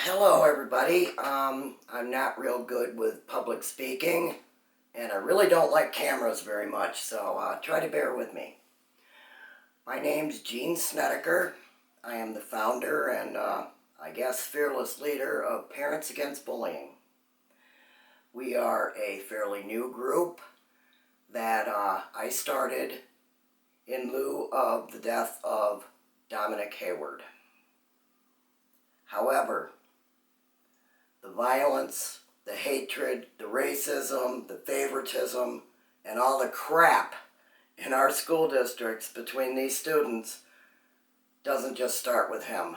Hello everybody. I'm not real good with public speaking, and I really don't like cameras very much, so try to bear with me. My name's Gene Snedeker. I am the founder and I guess fearless leader of Parents Against Bullying. We are a fairly new group that I started in lieu of the death of Dominic Hayward. However, the violence, the hatred, the racism, the favoritism, and all the crap in our school districts between these students doesn't just start with him.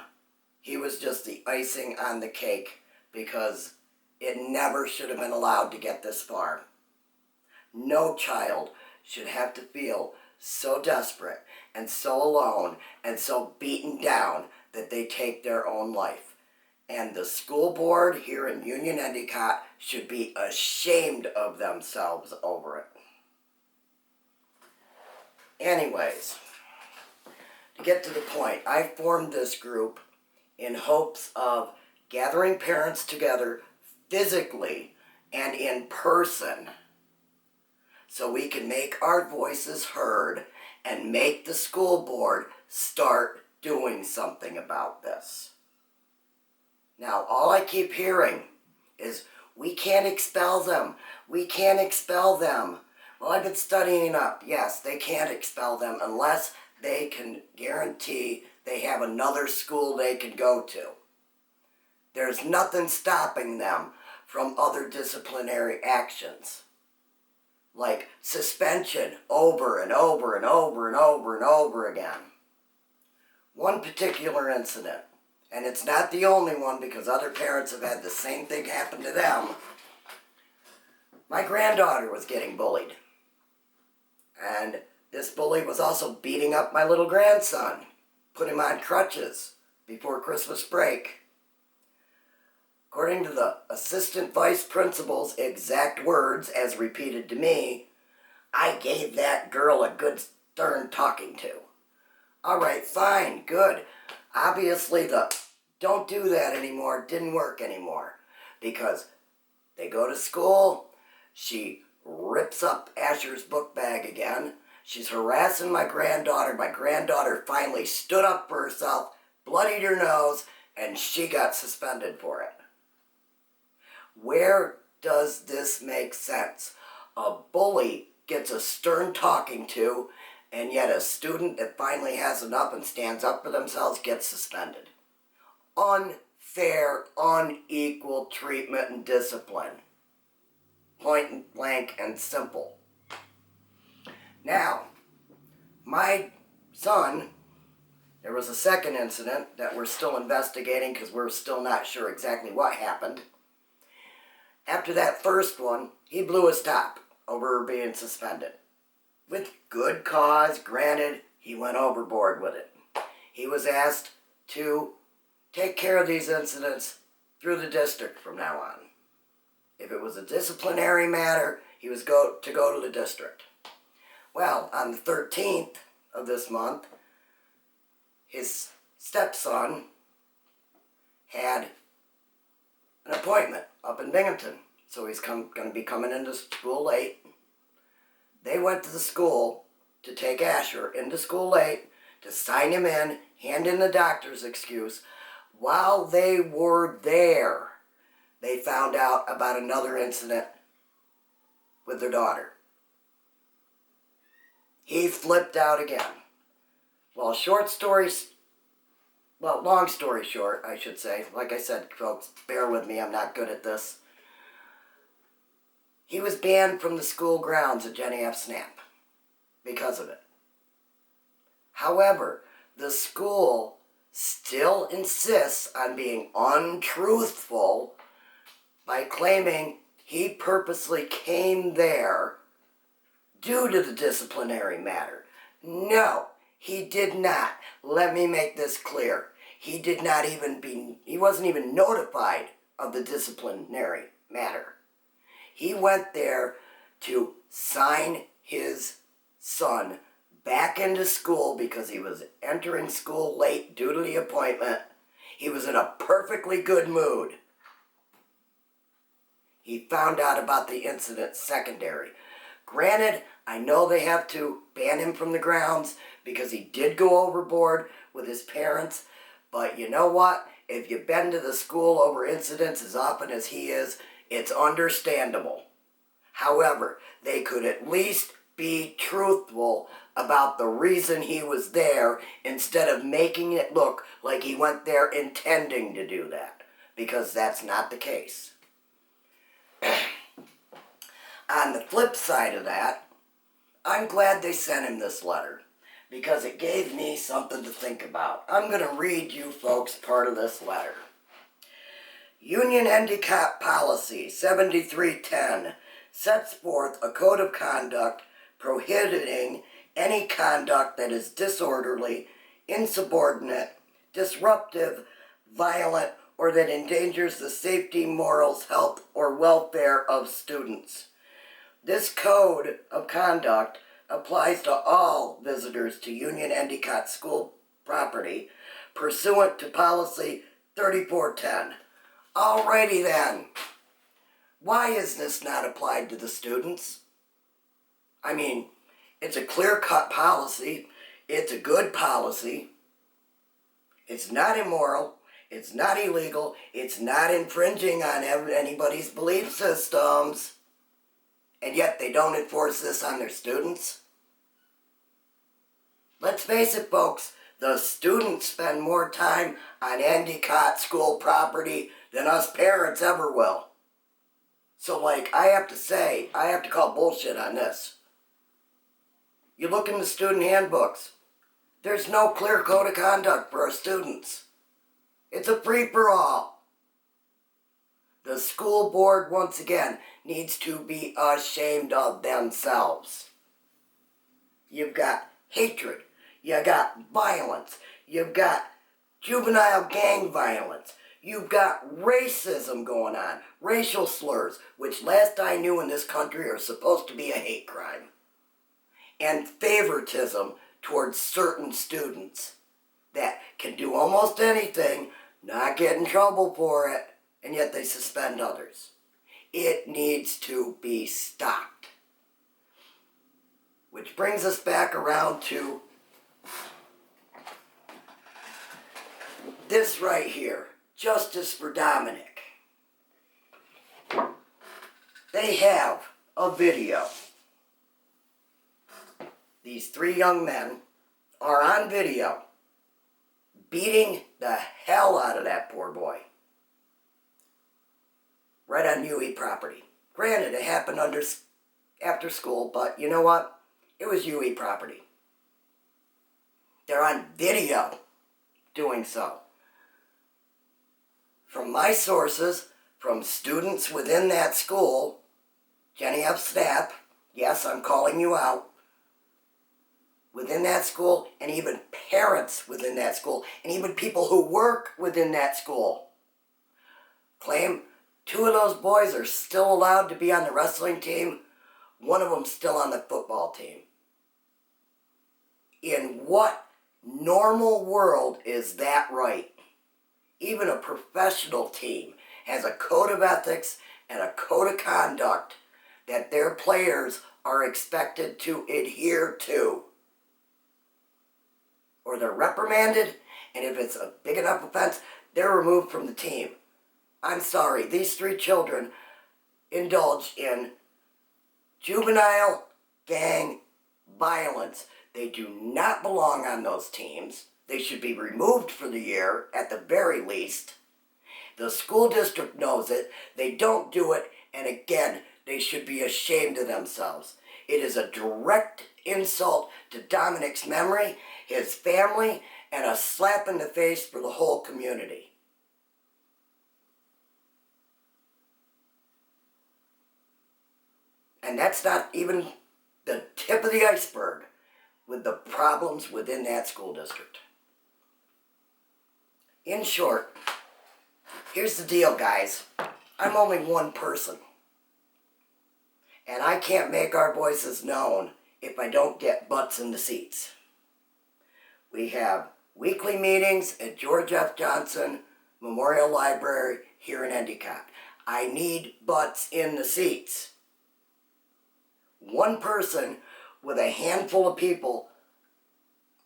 He was just the icing on the cake because it never should have been allowed to get this far. No child should have to feel so desperate and so alone and so beaten down that they take their own life. And the school board here in Union Endicott should be ashamed of themselves over it. Anyways, to get to the point, I formed this group in hopes of gathering parents together physically and in person so we can make our voices heard and make the school board start doing something about this. Now, all I keep hearing is, we can't expel them. We can't expel them. Well, I've been studying up. Yes, they can't expel them unless they can guarantee they have another school they can go to. There's nothing stopping them from other disciplinary actions, like suspension over and over and over and over and over again. One particular incident, and it's not the only one because other parents have had the same thing happen to them. My granddaughter was getting bullied. And this bully was also beating up my little grandson, put him on crutches before Christmas break. According to the assistant vice principal's exact words as repeated to me, I gave that girl a good stern talking to. All right, fine, good. Obviously the don't do that anymore didn't work anymore because they go to school, she rips up Asher's book bag again, she's harassing my granddaughter. My granddaughter finally stood up for herself, bloodied her nose, and she got suspended for it. Where does this make sense? A bully gets a stern talking to, and yet a student that finally has enough and stands up for themselves gets suspended. Unfair, unequal treatment and discipline. Point blank and simple. Now, my son, there was a second incident that we're still investigating because we're still not sure exactly what happened. After that first one, he blew his top over being suspended. With good cause, granted, he went overboard with it. He was asked to take care of these incidents through the district from now on. If it was a disciplinary matter, he was to go to the district. Well, on the 13th of this month, his stepson had an appointment up in Binghamton. So he's going to be coming into school late. They went to the school to take Asher into school late, to sign him in, hand in the doctor's excuse. While they were there, they found out about another incident with their daughter. He flipped out again. Well, long story short, I should say. Like I said, folks, bear with me, I'm not good at this. He was banned from the school grounds at Jenny F. Snap because of it. However, the school still insists on being untruthful by claiming he purposely came there due to the disciplinary matter. No, he did not. Let me make this clear. He wasn't even notified of the disciplinary matter. He went there to sign his son back into school because he was entering school late due to the appointment. He was in a perfectly good mood. He found out about the incident secondary. Granted, I know they have to ban him from the grounds because he did go overboard with his parents, but you know what? If you've been to the school over incidents as often as he is, it's understandable. However, they could at least be truthful about the reason he was there instead of making it look like he went there intending to do that, because that's not the case. On the flip side of that, I'm glad they sent him this letter because it gave me something to think about. I'm going to read you folks part of this letter. Union Endicott Policy 7310 sets forth a code of conduct prohibiting any conduct that is disorderly, insubordinate, disruptive, violent, or that endangers the safety, morals, health, or welfare of students. This code of conduct applies to all visitors to Union Endicott school property pursuant to Policy 3410. Alrighty then. Why is this not applied to the students? I mean, it's a clear-cut policy. It's a good policy. It's not immoral. It's not illegal. It's not infringing on anybody's belief systems. And yet they don't enforce this on their students? Let's face it, folks, the students spend more time on Endicott school property than us parents ever will. So, I have to call bullshit on this. You look in the student handbooks. There's no clear code of conduct for our students. It's a free-for-all. The school board, once again, needs to be ashamed of themselves. You've got hatred. You got violence. You've got juvenile gang violence. You've got racism going on. Racial slurs, which last I knew in this country are supposed to be a hate crime. And favoritism towards certain students that can do almost anything, not get in trouble for it, and yet they suspend others. It needs to be stopped. Which brings us back around to this right here, Justice for Dominic. They have a video. These three young men are on video beating the hell out of that poor boy. Right on UE property. Granted, it happened after school, but you know what? It was UE property. They're on video doing so. From my sources, from students within that school, Jenny F. Stapp, yes, I'm calling you out, within that school, and even parents within that school, and even people who work within that school, claim 2 of those boys are still allowed to be on the wrestling team, 1 of them still on the football team. In what normal world is that right? Even a professional team has a code of ethics and a code of conduct that their players are expected to adhere to. Or they're reprimanded, and if it's a big enough offense, they're removed from the team. I'm sorry, these 3 children indulged in juvenile gang violence. They do not belong on those teams. They should be removed for the year, at the very least. The school district knows it. They don't do it, and again, they should be ashamed of themselves. It is a direct insult to Dominic's memory, his family, and a slap in the face for the whole community. And that's not even the tip of the iceberg with the problems within that school district. In short, here's the deal, guys. I'm only one person. And I can't make our voices known if I don't get butts in the seats. We have weekly meetings at George F. Johnson Memorial Library here in Endicott. I need butts in the seats. One person with a handful of people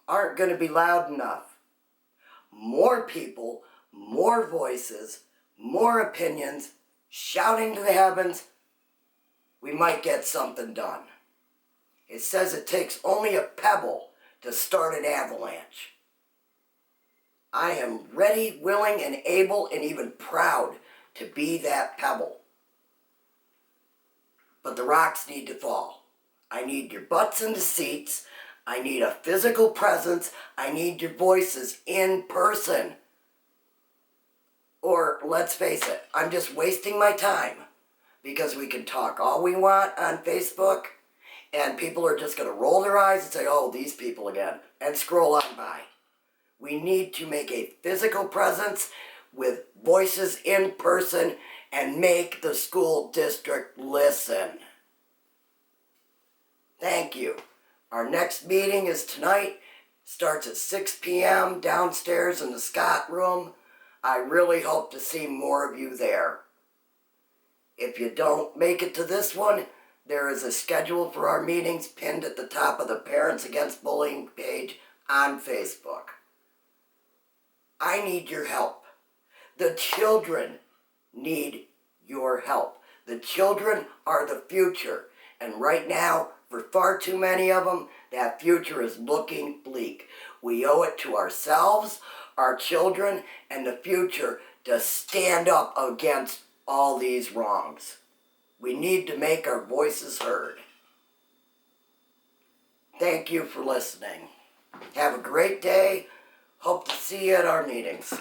aren't going to be loud enough. More people, more voices, more opinions, shouting to the heavens, we might get something done. It says it takes only a pebble to start an avalanche. I am ready, willing, and able, and even proud to be that pebble. But the rocks need to fall. I need your butts in the seats. I need a physical presence. I need your voices in person. Or, let's face it, I'm just wasting my time because we can talk all we want on Facebook and people are just going to roll their eyes and say, oh, these people again, and scroll on by. We need to make a physical presence with voices in person and make the school district listen. Thank you. Our next meeting is tonight. Starts at 6 p.m. downstairs in the Scott Room. I really hope to see more of you there. If you don't make it to this one, there is a schedule for our meetings pinned at the top of the Parents Against Bullying page on Facebook. I need your help. The children need your help. The children are the future. And right now, for far too many of them, that future is looking bleak. We owe it to ourselves, our children, and the future to stand up against all these wrongs. We need to make our voices heard. Thank you for listening. Have a great day. Hope to see you at our meetings.